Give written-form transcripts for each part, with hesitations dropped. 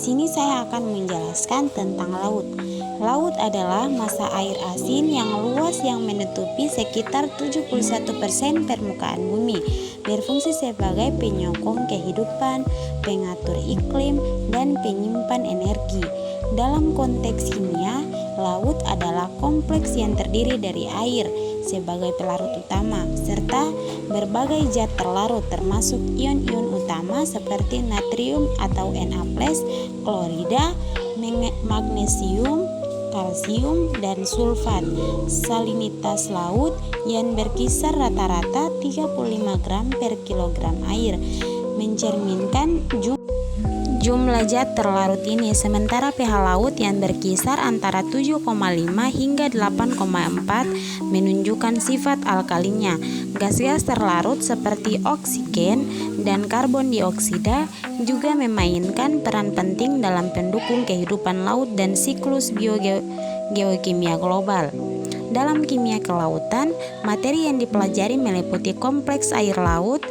sini saya akan menjelaskan tentang laut. Laut adalah massa air asin yang luas yang menutupi sekitar 71% permukaan bumi, berfungsi sebagai penyokong kehidupan, pengatur iklim, dan penyimpan energi. Dalam konteks kimia, laut adalah kompleks yang terdiri dari air sebagai pelarut utama, serta berbagai zat terlarut termasuk ion-ion utama seperti natrium atau Na+, klorida, magnesium, kalsium, dan sulfat. Salinitas laut yang berkisar rata-rata 35 gram per kilogram air mencerminkan jumlah zat terlarut ini, sementara pH laut yang berkisar antara 7,5 hingga 8,4 menunjukkan sifat alkalinya. Gas-gas terlarut seperti oksigen dan karbon dioksida juga memainkan peran penting dalam pendukung kehidupan laut dan siklus biogeokimia global. Dalam kimia kelautan, materi yang dipelajari meliputi kompleks air laut,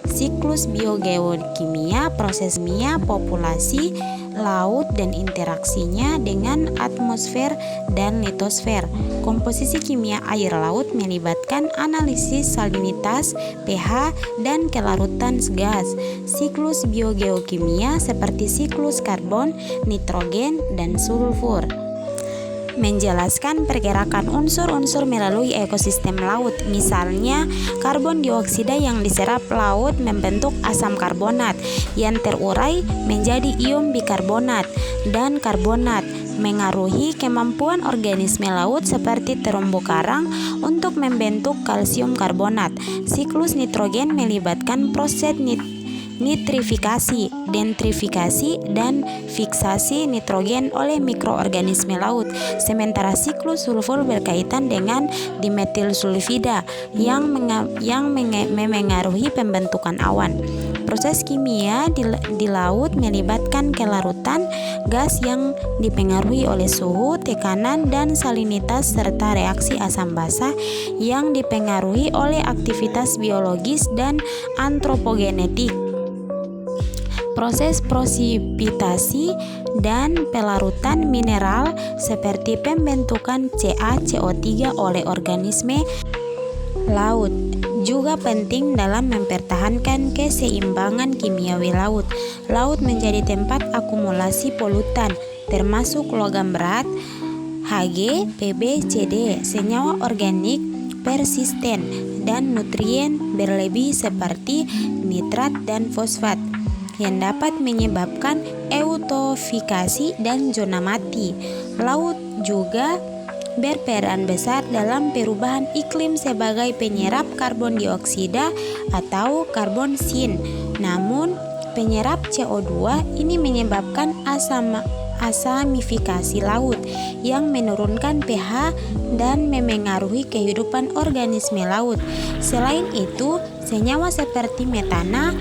siklus biogeokimia, proses kimia, populasi laut dan interaksinya dengan atmosfer dan litosfer. Komposisi kimia air laut melibatkan analisis salinitas, pH, dan kelarutan gas. Siklus biogeokimia seperti siklus karbon, nitrogen, dan sulfur menjelaskan pergerakan unsur-unsur melalui ekosistem laut. Misalnya, karbon dioksida yang diserap laut membentuk asam karbonat yang terurai menjadi ion bikarbonat dan karbonat, mengaruhi kemampuan organisme laut seperti terumbu karang untuk membentuk kalsium karbonat. Siklus nitrogen melibatkan proses nitrifikasi, denitrifikasi, dan fiksasi nitrogen oleh mikroorganisme laut. Sementara siklus sulfur berkaitan dengan dimetil sulfida yang memengaruhi pembentukan awan. Proses kimia di laut melibatkan kelarutan gas yang dipengaruhi oleh suhu, tekanan, dan salinitas serta reaksi asam basa yang dipengaruhi oleh aktivitas biologis dan antropogenetik. Proses presipitasi dan pelarutan mineral seperti pembentukan CaCO3 oleh organisme laut juga penting dalam mempertahankan keseimbangan kimiawi laut. Laut menjadi tempat akumulasi polutan termasuk logam berat, Hg, Pb, Cd, senyawa organik persisten, dan nutrien berlebih seperti nitrat dan fosfat yang dapat menyebabkan eutrofifikasi dan zona mati. Laut juga berperan besar dalam perubahan iklim sebagai penyerap karbon dioksida atau karbon sin. Namun, penyerap CO2 ini menyebabkan asamifikasi laut yang menurunkan pH dan memengaruhi kehidupan organisme laut. Selain itu, senyawa seperti metana,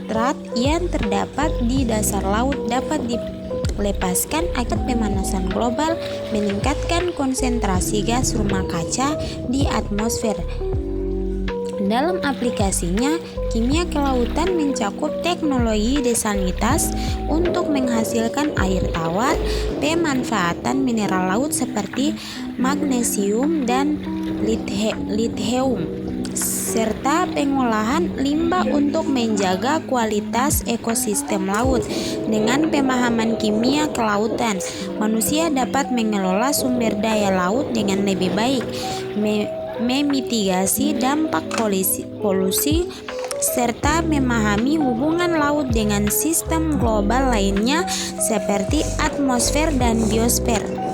nitrat yang terdapat di dasar laut dapat dilepaskan akibat pemanasan global, meningkatkan konsentrasi gas rumah kaca di atmosfer. Dalam aplikasinya, kimia kelautan mencakup teknologi desalinitas untuk menghasilkan air tawar, pemanfaatan mineral laut seperti magnesium dan lithium, serta pengolahan limbah untuk menjaga kualitas ekosistem laut. Dengan pemahaman kimia kelautan, manusia dapat mengelola sumber daya laut dengan lebih baik, memitigasi dampak polusi, serta memahami hubungan laut dengan sistem global lainnya seperti atmosfer dan biosfer.